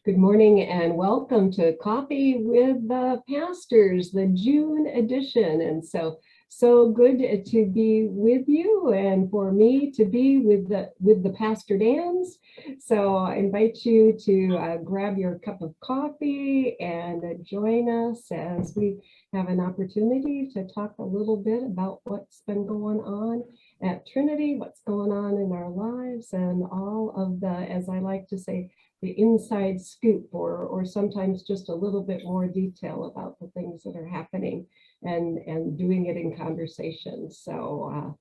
Good morning and welcome to Coffee with the Pastors, the June edition. And so good to be with you and for me to be with the Pastor Dans. So I invite you to grab your cup of coffee and join us as we have an opportunity to talk a little bit about what's been going on at Trinity, what's going on in our lives, and all of the, as I like to say, the inside scoop, or sometimes just a little bit more detail about the things that are happening and doing it in conversation. So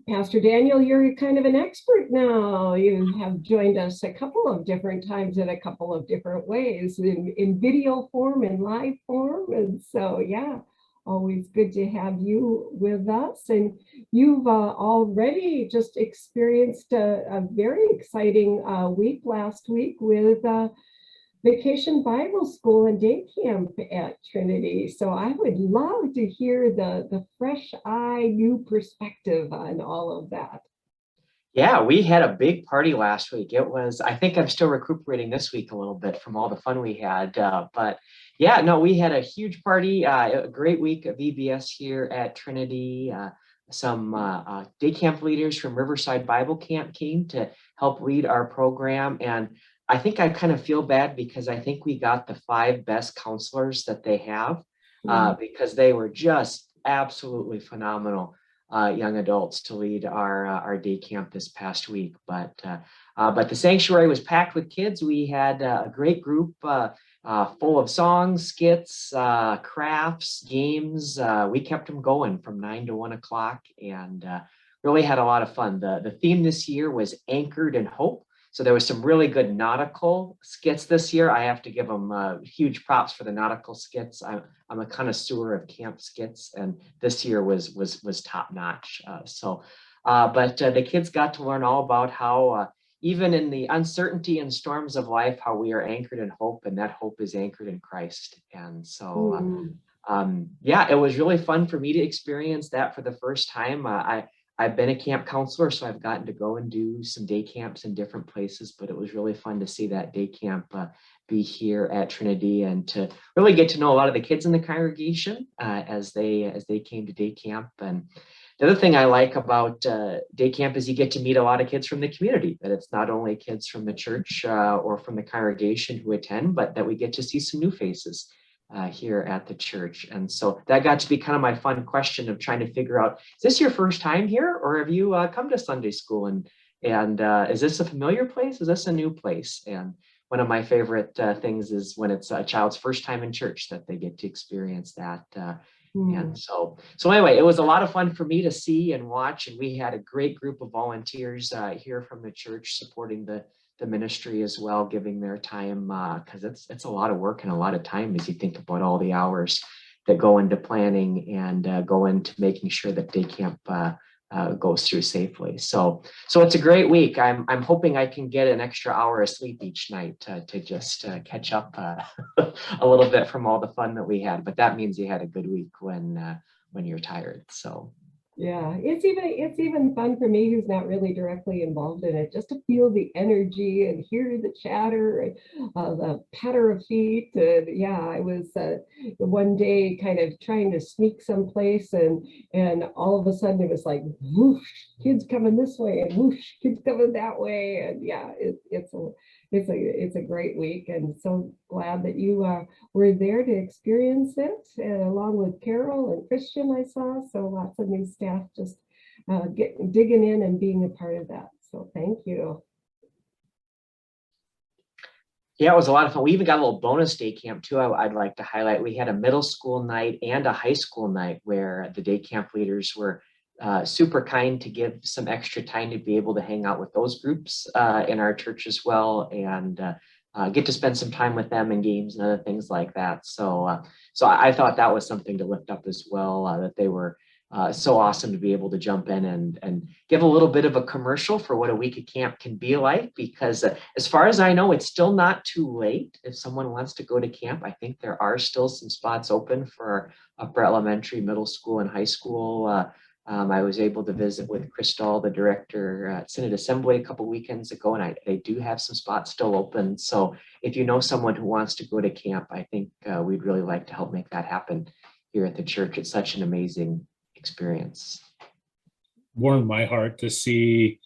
Pastor Daniel, you're kind of an expert now. You have joined us a couple of different times in a couple of different ways, in video form and live form. And so, yeah, always good to have you with us. And you've already just experienced a very exciting week last week with Vacation Bible School and Day Camp at Trinity. So I would love to hear the fresh eye, new perspective on all of that. Yeah, we had a big party last week. I think I'm still recuperating this week a little bit from all the fun we had. But yeah, no, we had a huge party, a great week of VBS here at Trinity. Some day camp leaders from Riverside Bible Camp came to help lead our program. And I think I kind of feel bad because I think we got the 5 best counselors that they have because they were just absolutely phenomenal. Young adults to lead our day camp this past week, but the sanctuary was packed with kids. We had a great group full of songs, skits, crafts, games. We kept them going from 9 to 1 o'clock and really had a lot of fun. The theme this year was Anchored in Hope. So there was some really good nautical skits this year. I have to give them huge props for the nautical skits. I'm a connoisseur of camp skits, and this year was top notch. But the kids got to learn all about how even in the uncertainty and storms of life, how we are anchored in hope, and that hope is anchored in Christ. And so, yeah, it was really fun for me to experience that for the first time. I've been a camp counselor, so I've gotten to go and do some day camps in different places, but it was really fun to see that day camp be here at Trinity and to really get to know a lot of the kids in the congregation as they came to day camp. And the other thing I like about day camp is you get to meet a lot of kids from the community, that it's not only kids from the church or from the congregation who attend, but that we get to see some new faces here at the church. And so that got to be kind of my fun question of trying to figure out, is this your first time here, or have you come to Sunday school, and is this a familiar place? Is this a new place? And one of my favorite things is when it's a child's first time in church that they get to experience that. And so anyway, it was a lot of fun for me to see and watch, and we had a great group of volunteers here from the church supporting the ministry as well, giving their time because it's a lot of work and a lot of time as you think about all the hours that go into planning and go into making sure that day camp goes through safely. So it's a great week. I'm hoping I can get an extra hour of sleep each night to just catch up a little bit from all the fun that we had. But that means you had a good week when you're tired. So. Yeah, it's even fun for me who's not really directly involved in it, just to feel the energy and hear the chatter and the patter of feet. Yeah, I was one day kind of trying to sneak someplace, and all of a sudden it was like whoosh, kids coming this way and whoosh, kids coming that way, and yeah, it's a great week, and so glad that you were there to experience it, along with Carol and Christian. I saw so lots of new staff just digging in and being a part of that. So thank you. Yeah, it was a lot of fun. We even got a little bonus day camp too. I'd like to highlight. We had a middle school night and a high school night where the day camp leaders were super kind to give some extra time to be able to hang out with those groups in our church as well, and get to spend some time with them in games and other things like that. So I thought that was something to lift up as well, that they were so awesome to be able to jump in and give a little bit of a commercial for what a week of camp can be like, because as far as I know, it's still not too late. If someone wants to go to camp, I think there are still some spots open for upper elementary, middle school, and high school I was able to visit with Crystal, the director at Synod Assembly, a couple weekends ago, and they do have some spots still open. So if you know someone who wants to go to camp, I think we'd really like to help make that happen here at the church. It's such an amazing experience. Warmed my heart to see,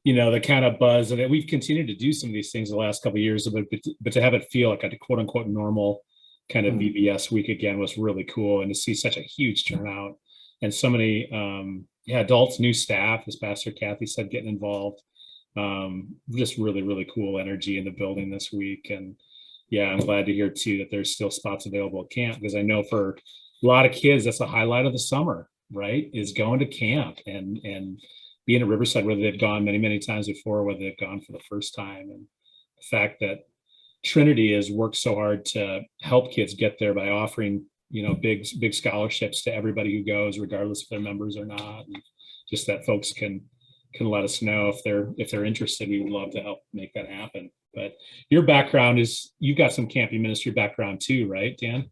the kind of buzz, and we've continued to do some of these things the last couple of years, but to have it feel like a quote unquote normal kind of VBS week again was really cool, and to see such a huge turnout and so many adults, new staff, as Pastor Kathy said, getting involved. Just really, really cool energy in the building this week. And yeah, I'm glad to hear too that there's still spots available at camp, because I know for a lot of kids, that's the highlight of the summer, right? Is going to camp and being at Riverside, whether they've gone many, many times before, or whether they've gone for the first time. And the fact that Trinity has worked so hard to help kids get there by offering big scholarships to everybody who goes, regardless if they're members or not. And just that folks can let us know if they're interested. We would love to help make that happen. But your background is, you've got some camping ministry background too, right, Dan?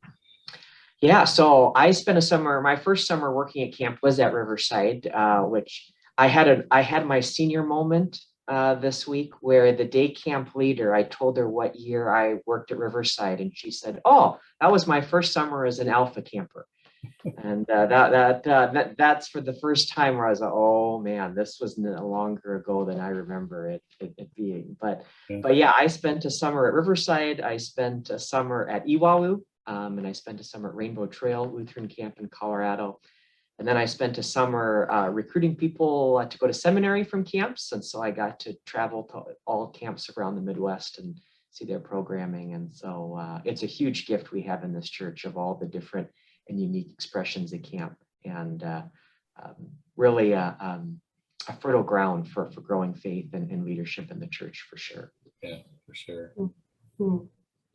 Yeah, so I spent my first summer working at camp was at Riverside, which I had my senior moment this week, where the day camp leader, I told her what year I worked at Riverside, and she said, "Oh, that was my first summer as an alpha camper." And that's for the first time where I was like, "Oh man, this was longer ago than I remember it being." But yeah, I spent a summer at Riverside. I spent a summer at Iwawu, and I spent a summer at Rainbow Trail Lutheran Camp in Colorado. And then I spent a summer recruiting people to go to seminary from camps. And so I got to travel to all camps around the Midwest and see their programming. And so it's a huge gift we have in this church of all the different and unique expressions of camp, and really a fertile ground for growing faith and leadership in the church, for sure. Yeah, for sure. Mm-hmm.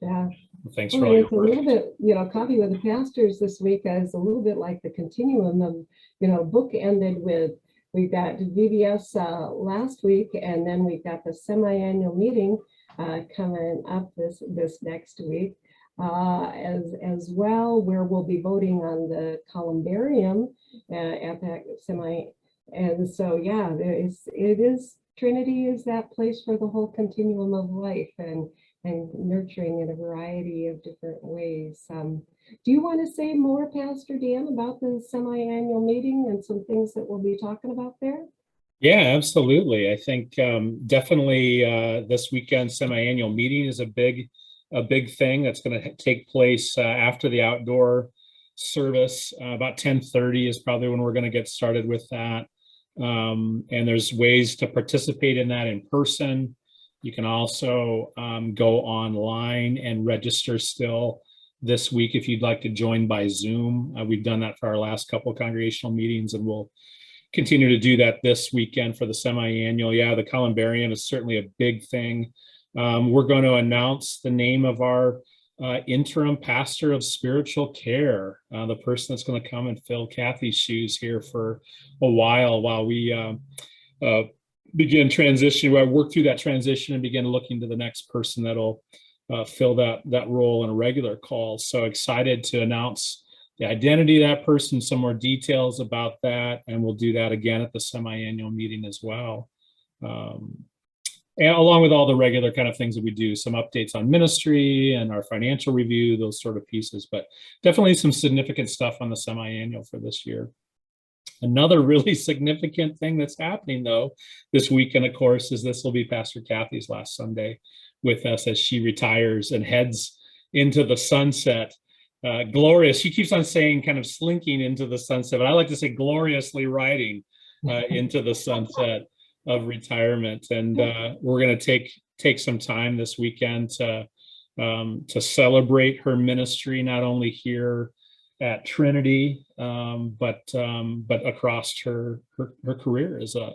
Yeah. Well, thanks for all your work. A little bit, Coffee with the Pastors this week is a little bit like the continuum of, book ended with, we've got VBS last week, and then we've got the semi-annual meeting coming up this next week as well, where we'll be voting on the columbarium at that semi. And so, yeah, Trinity is that place for the whole continuum of life and nurturing in a variety of different ways. Do you want to say more, Pastor Dan, about the semi-annual meeting and some things that we'll be talking about there? Yeah, absolutely. I think definitely this weekend semi-annual meeting is a big thing that's going to take place after the outdoor service. About 10:30 is probably when we're going to get started with that. And there's ways to participate in that in person. You can also go online and register still this week if you'd like to join by Zoom. We've done that for our last couple of congregational meetings, and we'll continue to do that this weekend for the semi-annual. Yeah, the columbarium is certainly a big thing. We're going to announce the name of our interim pastor of spiritual care, the person that's going to come and fill Kathy's shoes here for a while we begin transition, where I work through that transition and begin looking to the next person that'll fill that role in a regular call. So excited to announce the identity of that person, some more details about that, and we'll do that again at the semi-annual meeting as well. And along with all the regular kind of things that we do, some updates on ministry and our financial review, those sort of pieces, but definitely some significant stuff on the semi-annual for this year. Another really significant thing that's happening though this weekend, of course, is this will be Pastor Kathy's last Sunday with us as she retires and heads into the sunset. Glorious. She keeps on saying kind of slinking into the sunset, but I like to say gloriously riding into the sunset of retirement. And we're going to take some time this weekend to celebrate her ministry, not only here at Trinity, but across her career as a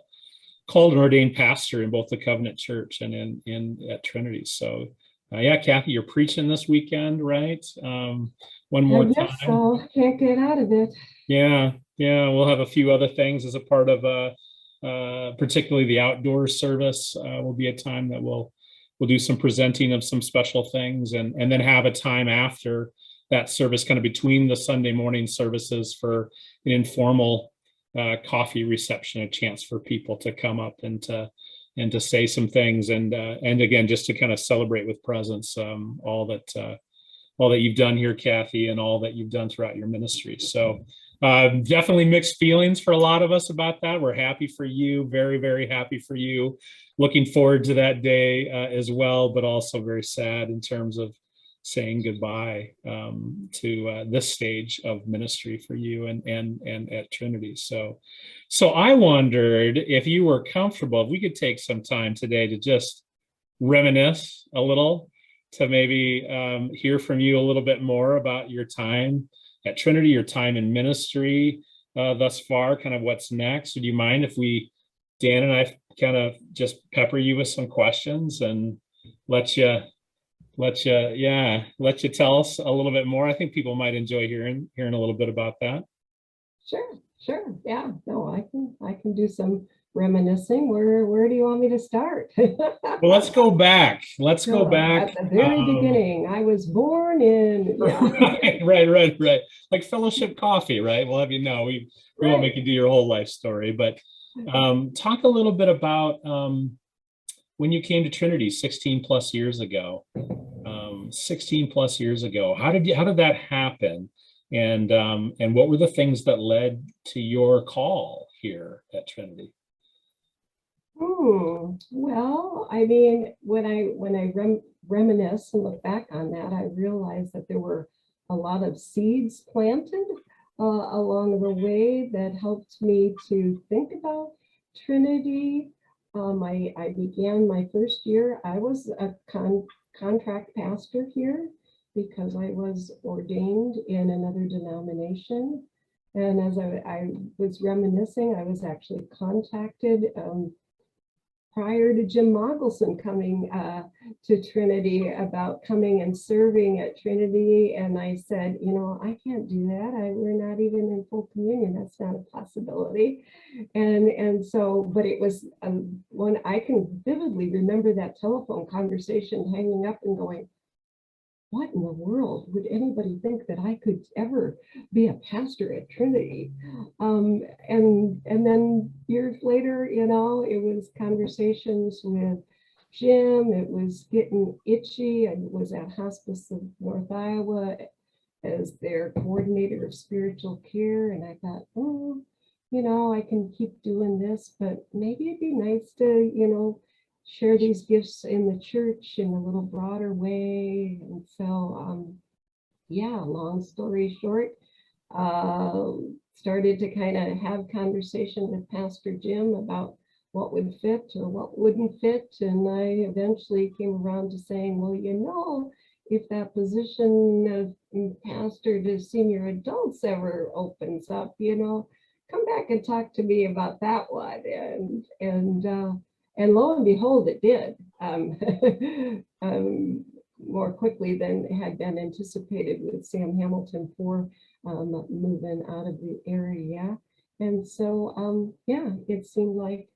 called and ordained pastor in both the Covenant Church and in at Trinity. So yeah, Kathy, you're preaching this weekend, right? One more time. So can't get out of it. Yeah, we'll have a few other things as a part of particularly the outdoor service. Will be a time that we'll do some presenting of some special things, and then have a time after that service, kind of between the Sunday morning services, for an informal coffee reception, a chance for people to come up and to say some things, and again, just to kind of celebrate with presence all that you've done here, Kathy, and all that you've done throughout your ministry. So definitely mixed feelings for a lot of us about that. We're happy for you, very, very happy for you. Looking forward to that day as well, but also very sad in terms of saying goodbye to this stage of ministry for you and at Trinity. So I wondered if you were comfortable, if we could take some time today to just reminisce a little, to maybe hear from you a little bit more about your time at Trinity, your time in ministry thus far, kind of what's next. Would you mind if Dan and I kind of just pepper you with some questions and let you tell us a little bit more? I think people might enjoy hearing a little bit about that. Sure. Yeah, no, I can do some reminiscing. Where do you want me to start? Well, let's go back. Go back at the very beginning. I was born in right. Like Fellowship Coffee, right? We'll have you know, we won't make you do your whole life story, but talk a little bit about when you came to Trinity 16 plus years ago. 16 plus years ago. How did that happen? And what were the things that led to your call here at Trinity? Well, I mean, when I reminisce and look back on that, I realized that there were a lot of seeds planted along the way that helped me to think about Trinity. I began my first year. I was a contract pastor here because I was ordained in another denomination. And as I was reminiscing, I was actually contacted prior to Jim Mogelson coming to Trinity about coming and serving at Trinity. And I said, I can't do that. We're not even in full communion. That's not a possibility. And so, but it was one I can vividly remember that telephone conversation, hanging up and going, what in the world would anybody think that I could ever be a pastor at Trinity? And then years later, it was conversations with Jim. It was getting itchy. I was at Hospice of North Iowa as their coordinator of spiritual care. And I thought, I can keep doing this, but maybe it'd be nice to, share these gifts in the church in a little broader way. And so, long story short, started to kind of have conversation with Pastor Jim about what would fit or what wouldn't fit. And I eventually came around to saying, well, if that position of pastor to senior adults ever opens up, come back and talk to me about that one. And lo and behold, it did more quickly than had been anticipated with Sam Hamilton for moving out of the area. And so, it seemed like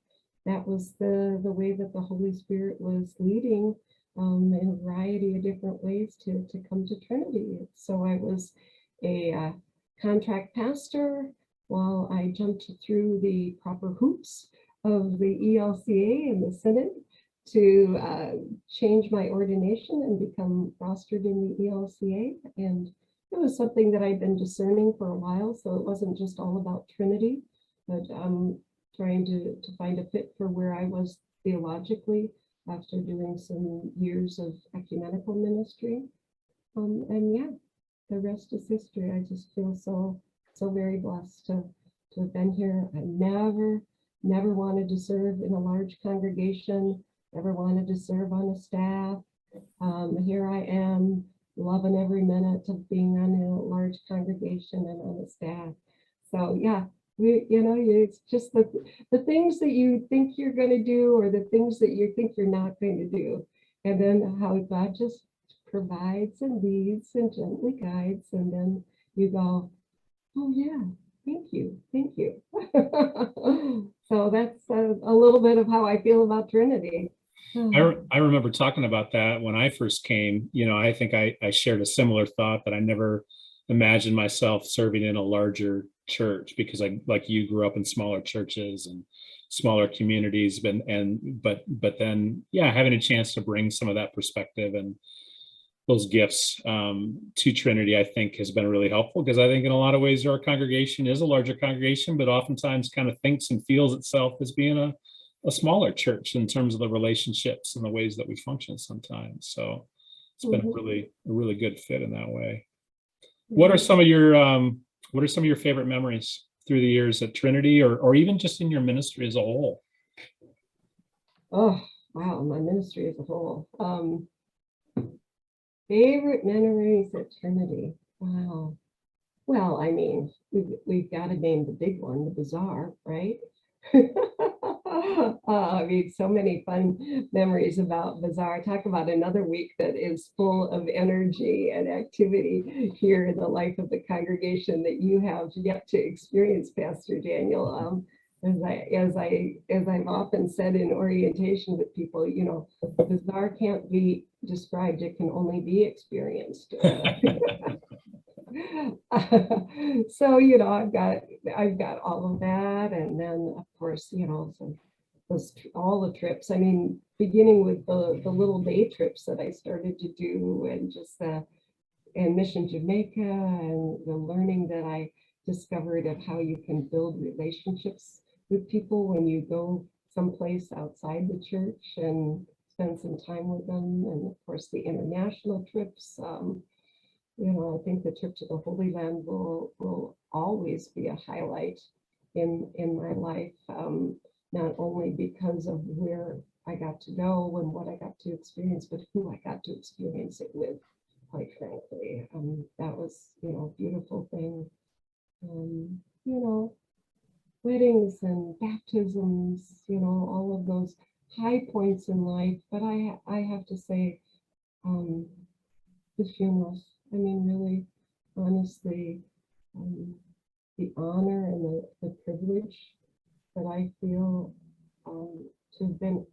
that was the way that the Holy Spirit was leading in a variety of different ways to come to Trinity. So I was a contract pastor while I jumped through the proper hoops of the ELCA and the Synod to change my ordination and become rostered in the ELCA. And it was something that I'd been discerning for a while, so it wasn't just all about Trinity, but trying to find a fit for where I was theologically after doing some years of ecumenical ministry. The rest is history. I just feel so very blessed to have been here. I never wanted to serve in a large congregation, never wanted to serve on a staff. Here I am, loving every minute of being on a large congregation and on a staff. So it's just the things that you think you're going to do or the things that you think you're not going to do. And then how God just provides and leads and gently guides. And then you go, oh yeah, thank you. So that's a little bit of how I feel about Trinity. I remember talking about that when I first came. I think I shared a similar thought that I never imagined myself serving in a larger church, because I, like you, grew up in smaller churches and smaller communities, but then, yeah, having a chance to bring some of that perspective and those gifts to Trinity, I think has been really helpful, because I think in a lot of ways our congregation is a larger congregation, but oftentimes kind of thinks and feels itself as being a smaller church in terms of the relationships and the ways that we function sometimes. So it's been a really good fit in that way. What are some of your favorite memories through the years at Trinity, or even just in your ministry as a whole? Oh, wow, my ministry as a whole. Favorite memories at Trinity. Wow. Well, I mean, we've got to name the big one, the bazaar, right? I mean, so many fun memories about bazaar. Talk about another week that is full of energy and activity here in the life of the congregation that you have yet to experience, Pastor Daniel. As I've often said in orientation with people, you know, the bazaar can't be described; it can only be experienced. So, you know, I've got all of that, and then of course, you know, all the trips. I mean, beginning with the little day trips that I started to do, and just and Mission Jamaica, and the learning that I discovered of how you can build relationships with people when you go someplace outside the church and spend some time with them, and of course the international trips. You know, I think the trip to the Holy Land will always be a highlight in my life, not only because of where I got to go and what I got to experience, but who I got to experience it with, quite frankly. That was, you know, a beautiful thing. You know, weddings and baptisms, you know, all of those high points in life. But I have to say, the funerals. I mean, really, honestly, the honor and the privilege that I feel to have been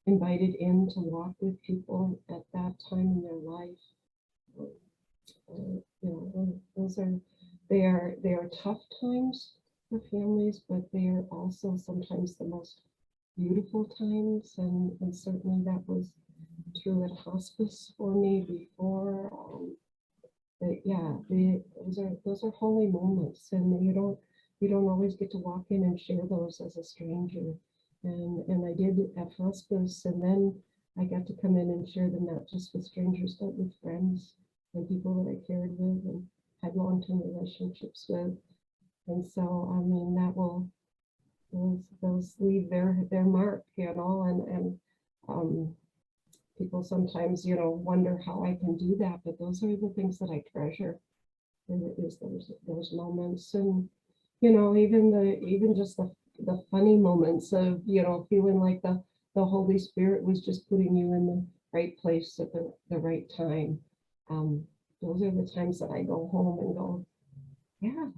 invited in to walk with people at that time in their life. You know, they are tough times for families, but they are also sometimes the most beautiful times, and certainly that was true at hospice for me before. But yeah, those are holy moments, and you don't always get to walk in and share those as a stranger. And I did at hospice, and then I got to come in and share them not just with strangers, but with friends and people that I cared with and had long-term relationships with. And so, I mean, that will those leave their mark, you know, and people sometimes, you know, wonder how I can do that, but those are the things that I treasure. And it is those moments, and you know, even just the funny moments of, you know, feeling like the Holy Spirit was just putting you in the right place at the right time. Those are the times that I go home and go, yeah,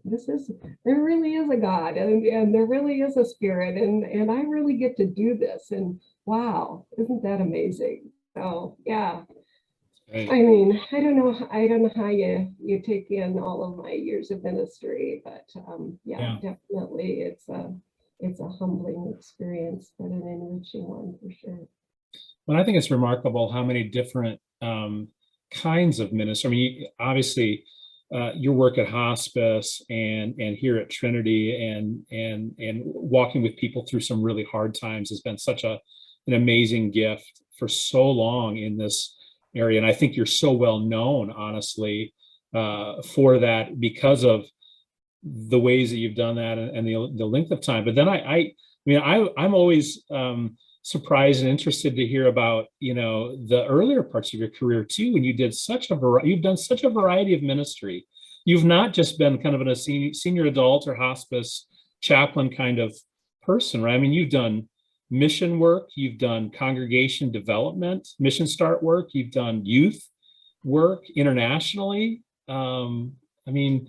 this is, there really is a God, and there really is a spirit, and I really get to do this, and wow, isn't that amazing? So yeah, Right. I mean, I don't know how you take in all of my years of ministry, but yeah, definitely it's a humbling experience, but an enriching one for sure. Well, I think it's remarkable how many different kinds of ministry. I mean, obviously, your work at hospice and here at Trinity and walking with people through some really hard times has been such an amazing gift for so long in this area. And I think you're so well known, honestly, for that, because of the ways that you've done that and the length of time. But then I'm always surprised and interested to hear about, you know, the earlier parts of your career too, when you've done such a variety of ministry. You've not just been kind of a senior adult or hospice chaplain kind of person, right? I mean, you've done mission work, you've done congregation development, mission start work, you've done youth work internationally. I mean,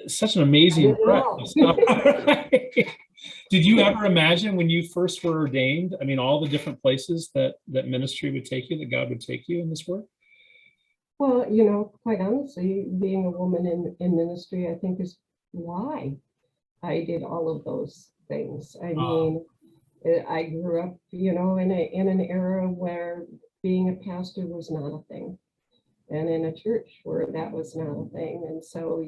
such an amazing breadth of stuff. Did you ever imagine when you first were ordained, I mean, all the different places that ministry would take you, that God would take you in this work? Well, quite honestly, being a woman in ministry, I think is why I did all of those things. I mean, I grew up, in an era where being a pastor was not a thing, and in a church where that was not a thing. And so,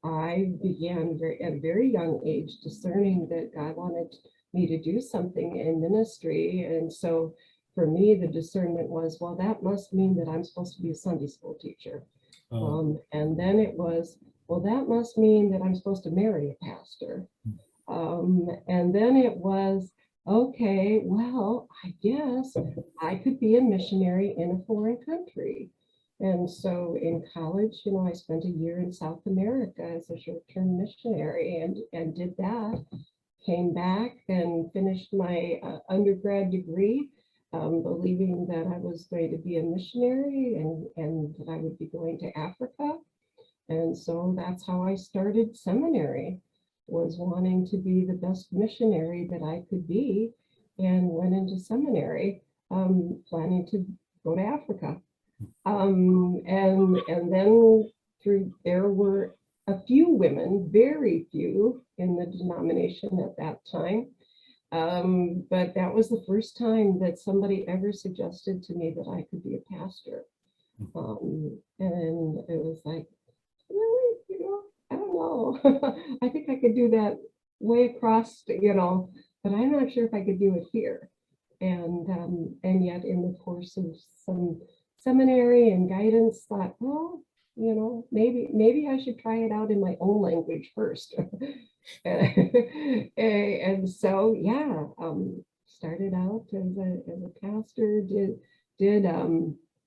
I began at a very young age discerning that God wanted me to do something in ministry. And so for me, the discernment was, well, that must mean that I'm supposed to be a Sunday school teacher. And then it was, well, that must mean that I'm supposed to marry a pastor. And then it was, okay, well, I guess I could be a missionary in a foreign country. And so in college, I spent a year in South America as a short-term missionary and did that. Came back and finished my undergrad degree, believing that I was going to be a missionary and that I would be going to Africa. And so that's how I started seminary, was wanting to be the best missionary that I could be, and went into seminary, planning to go to Africa. And then there were a few women, very few in the denomination at that time. But that was the first time that somebody ever suggested to me that I could be a pastor. And it was like, really, I don't know. I think I could do that way across, but I'm not sure if I could do it here. And yet in the course of some seminary and guidance, thought, well, maybe I should try it out in my own language first. And so, yeah, started out as a pastor, did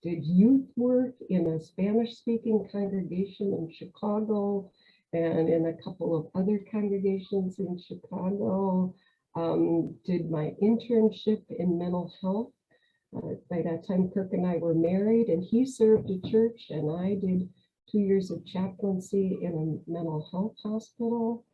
youth work in a Spanish-speaking congregation in Chicago and in a couple of other congregations in Chicago. Did my internship in mental health. By that time, Kirk and I were married, and he served a church, and I did 2 years of chaplaincy in a mental health hospital.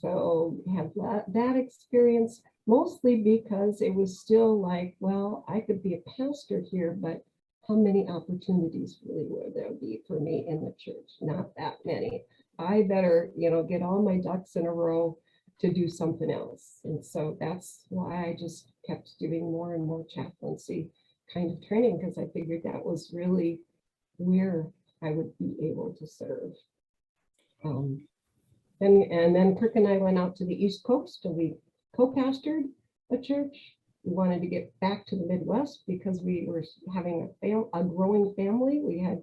So have that experience, mostly because it was still like, well, I could be a pastor here, but how many opportunities really would there be for me in the church? Not that many. I better, get all my ducks in a row to do something else. And so that's why I just kept doing more and more chaplaincy kind of training, because I figured that was really where I would be able to serve. And then Kirk and I went out to the East Coast, and we co-pastored a church. We wanted to get back to the Midwest because we were having a growing family. We had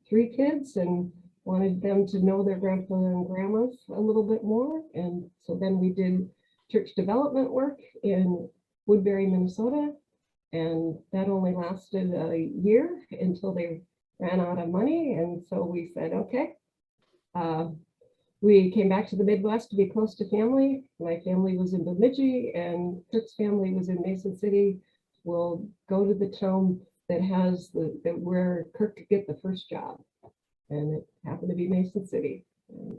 3 kids and wanted them to know their grandpa and grandmas a little bit more. And so then we did church development work in Woodbury, Minnesota. And that only lasted a year until they ran out of money. And so we said, okay. We came back to the Midwest to be close to family. My family was in Bemidji and Kirk's family was in Mason City. We'll go to the town that has where Kirk could get the first job. And it happened to be Mason City. And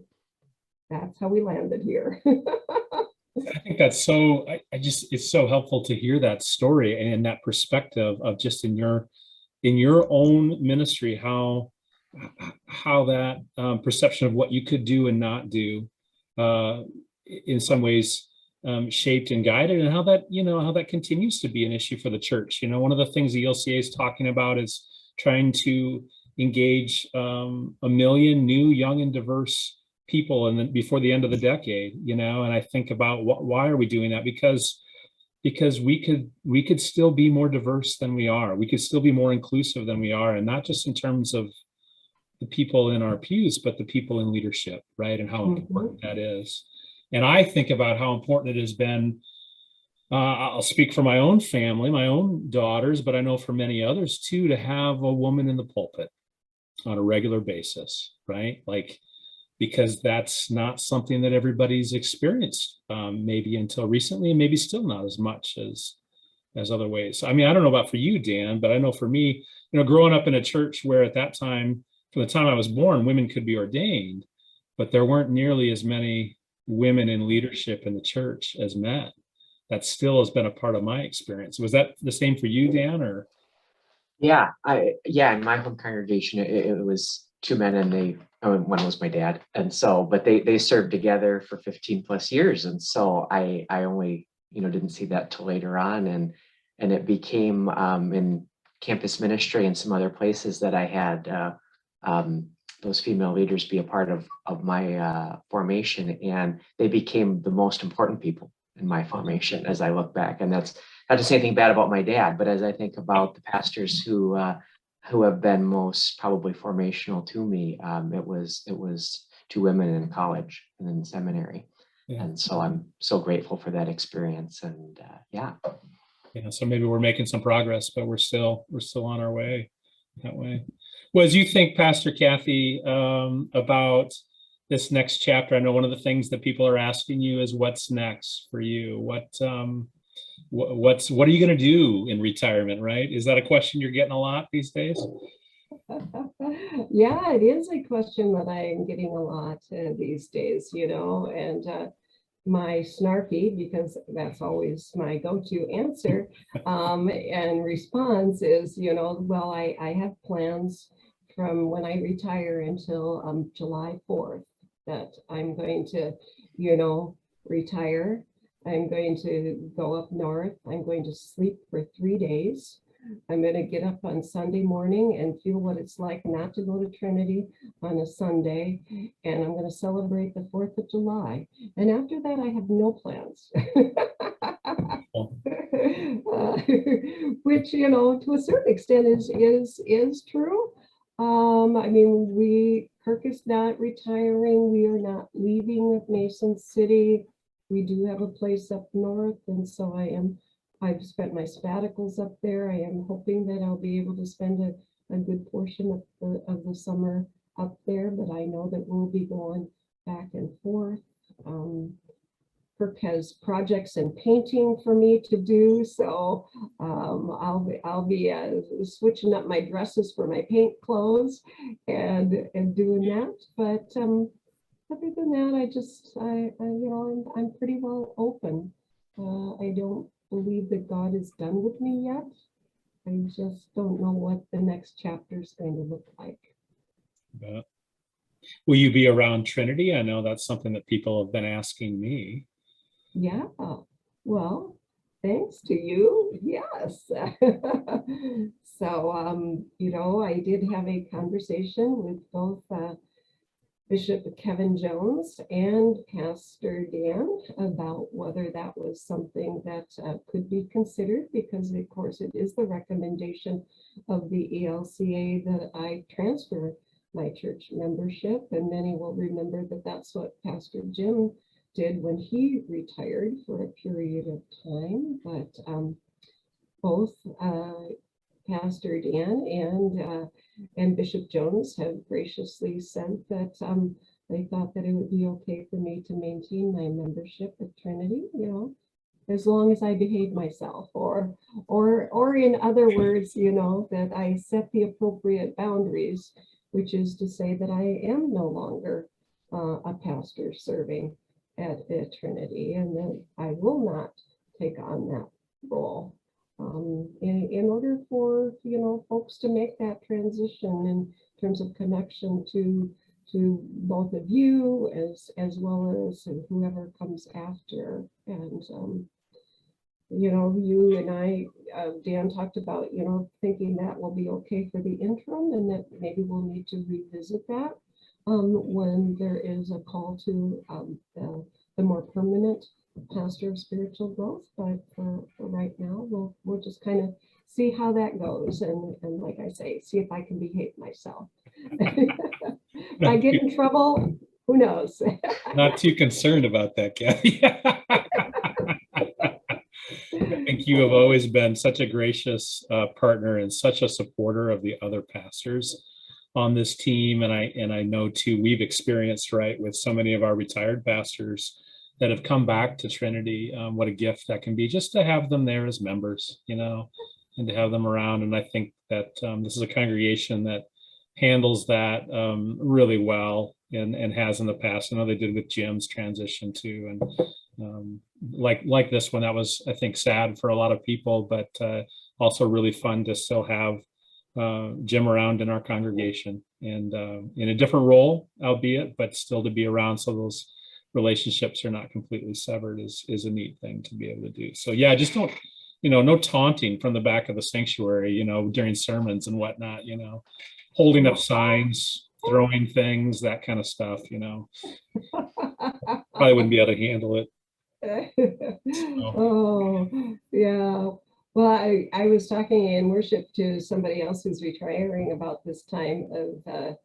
that's how we landed here. I think that's so, it's so helpful to hear that story and that perspective of just in your own ministry, how that perception of what you could do and not do in some ways shaped and guided, and how that continues to be an issue for the church. One of the things the ELCA is talking about is trying to engage 1 million new, young, and diverse people, and then before the end of the decade. And I think about why are we doing that? Because we could still be more diverse than we are. We could still be more inclusive than we are, and not just in terms of the people in our pews, but the people in leadership, right? And how important that is. And I think about how important it has been. I'll speak for my own family, my own daughters, but I know for many others too, to have a woman in the pulpit on a regular basis, right? Because that's not something that everybody's experienced, maybe until recently, and maybe still not as much as other ways. I mean, I don't know about for you, Dan, but I know for me, growing up in a church where at that time, from the time I was born, women could be ordained, but there weren't nearly as many women in leadership in the church as men. That still has been a part of my experience. Was that the same for you, Dan, or? Yeah, in my home congregation, it was two men and one was my dad. And so, but they served together for 15 plus years. And so I only, didn't see that till later on. And it became, in campus ministry and some other places that I had, those female leaders be a part of my, formation, and they became the most important people in my formation as I look back. And that's not to say anything bad about my dad, but as I think about the pastors who have been most probably formational to me, it was two women in college and in seminary, Yeah. and so I'm so grateful for that experience. And yeah. So maybe we're making some progress, but we're still on our way that way. Well, as you think, Pastor Kathy, about this next chapter, I know one of the things that people are asking you is what's next for you. What are you going to do in retirement, right? Is that a question you're getting a lot these days? Yeah, it is a question that I'm getting a lot these days, and my snarky, because that's always my go-to answer and response is, well, I have plans from when I retire until July 4th that I'm going to, retire. I'm going to go up north. I'm going to sleep for 3 days. I'm going to get up on Sunday morning and feel what it's like not to go to Trinity on a Sunday. And I'm going to celebrate the 4th of July. And after that, I have no plans. Which, to a certain extent is true. I mean, Kirk is not retiring. We are not leaving Mason City. We do have a place up north, and so I've spent my sabbaticals up there. I am hoping that I'll be able to spend a good portion of the summer up there, but I know that we'll be going back and forth. Kirk has projects and painting for me to do, so I'll be switching up my dresses for my paint clothes and doing that. But other than that, I'm pretty well open. I don't believe that God is done with me yet. I just don't know what the next chapter is going to look like. Yeah. Will you be around Trinity? I know that's something that people have been asking me. Yeah, well, thanks to you, yes. So, I did have a conversation with both Bishop Kevin Jones and Pastor Dan about whether that was something that could be considered, because of course it is the recommendation of the ELCA that I transfer my church membership, and many will remember that that's what Pastor Jim did when he retired for a period of time. But both Pastor Dan and Bishop Jones have graciously said that they thought that it would be okay for me to maintain my membership at Trinity, as long as I behave myself, or in other words, that I set the appropriate boundaries, which is to say that I am no longer a pastor serving at Trinity, and that I will not take on that role. In order for folks to make that transition in terms of connection to both of you as well as whoever comes after. And you and I, Dan, talked about thinking that will be okay for the interim, and that maybe we'll need to revisit that when there is a call to the more permanent pastor of spiritual growth. But for right now, we'll just kind of see how that goes, and like I say, see if I can behave myself. If I get in trouble, who knows? Not too concerned about that, Kathy. I think you have always been such a gracious partner and such a supporter of the other pastors on this team. And I know too, we've experienced, right, with so many of our retired pastors that have come back to Trinity, what a gift that can be, just to have them there as members, and to have them around. And I think that this is a congregation that handles that really well, and has in the past. I know they did with Jim's transition too. And like this one, that was, I think, sad for a lot of people, but also really fun to still have Jim around in our congregation, and in a different role, albeit, but still to be around so those relationships are not completely severed is a neat thing to be able to do. So yeah, just don't, no taunting from the back of the sanctuary, during sermons and whatnot, holding up signs, throwing things, that kind of stuff, probably wouldn't be able to handle it. Oh, yeah. Well, I was talking in worship to somebody else who's retiring about this time of,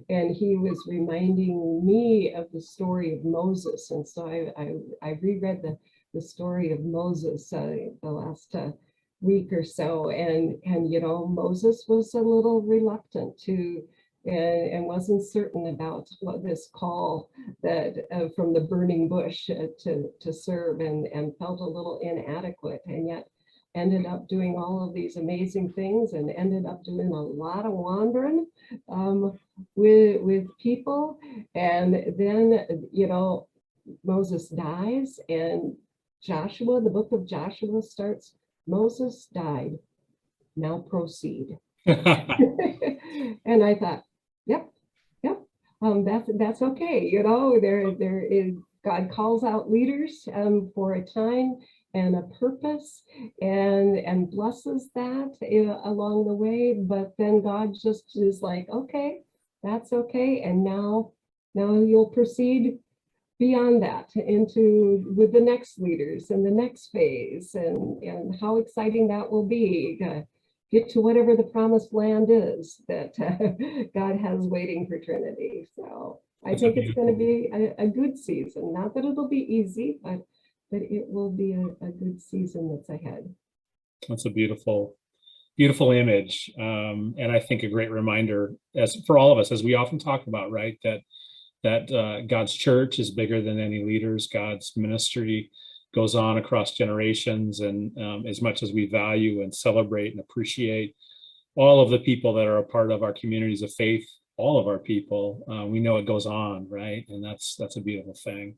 and he was reminding me of the story of Moses. And so I reread the story of Moses the last week or so. And Moses was a little reluctant to, and wasn't certain about what this call that from the burning bush to serve, and felt a little inadequate, and yet ended up doing all of these amazing things, and ended up doing a lot of wandering with people. And then Moses dies, and Joshua, the book of Joshua starts. Moses died, now proceed. And I thought, yep, that's okay. There is, God calls out leaders for a time and a purpose, and blesses that along the way. But then God just is like, okay, that's okay. And now you'll proceed beyond that with the next leaders and the next phase, and how exciting that will be. Get to whatever the promised land is that God has waiting for Trinity. So I think it's going to be a good season. Not that it'll be easy, but it will be a good season that's ahead. That's a beautiful image, and I think a great reminder as for all of us, as we often talk about, right, that God's church is bigger than any leaders. God's ministry goes on across generations, and as much as we value and celebrate and appreciate all of the people that are a part of our communities of faith, all of our people, we know it goes on, right? And that's a beautiful thing.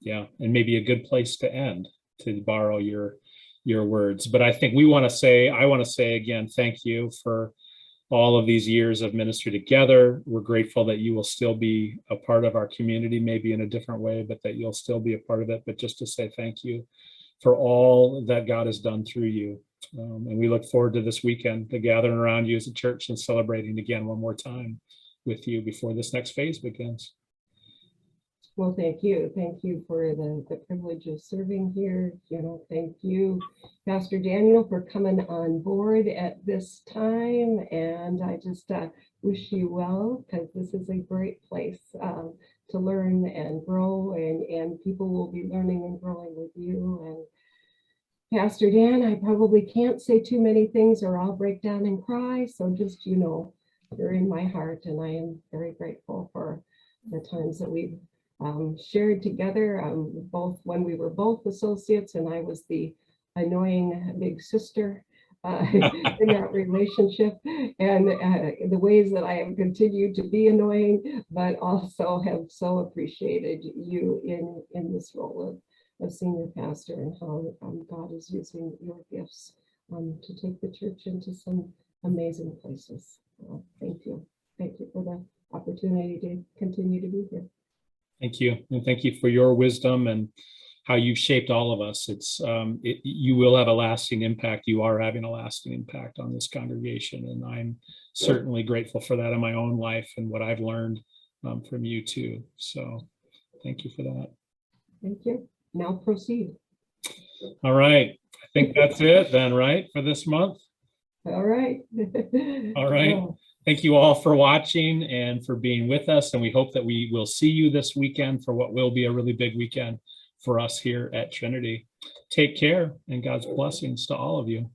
Yeah, and maybe a good place to end, to borrow your words. But I think I want to say again, thank you for all of these years of ministry together. We're grateful that you will still be a part of our community, maybe in a different way, but that you'll still be a part of it. But just to say thank you for all that God has done through you. And we look forward to this weekend, to gathering around you as a church and celebrating again one more time with you before this next phase begins. Well, thank you. Thank you for the privilege of serving here. Thank you, Pastor Daniel, for coming on board at this time. And I just wish you well, because this is a great place to learn and grow, and people will be learning and growing with you. And Pastor Dan, I probably can't say too many things or I'll break down and cry. So just, you're in my heart, and I am very grateful for the times that we've shared together, both when we were both associates and I was the annoying big sister in that relationship, and the ways that I have continued to be annoying, but also have so appreciated you in this role of senior pastor, and how God is using your gifts to take the church into some amazing places. Thank you. Thank you for the opportunity to continue to be here. Thank you. And thank you for your wisdom and how you've shaped all of us. You will have a lasting impact. You are having a lasting impact on this congregation. And I'm certainly grateful for that in my own life and what I've learned from you too. So thank you for that. Thank you. Now proceed. All right. I think that's it then, right, for this month? All right. All right. Oh. Thank you all for watching and for being with us. And we hope that we will see you this weekend for what will be a really big weekend for us here at Trinity. Take care, and God's blessings to all of you.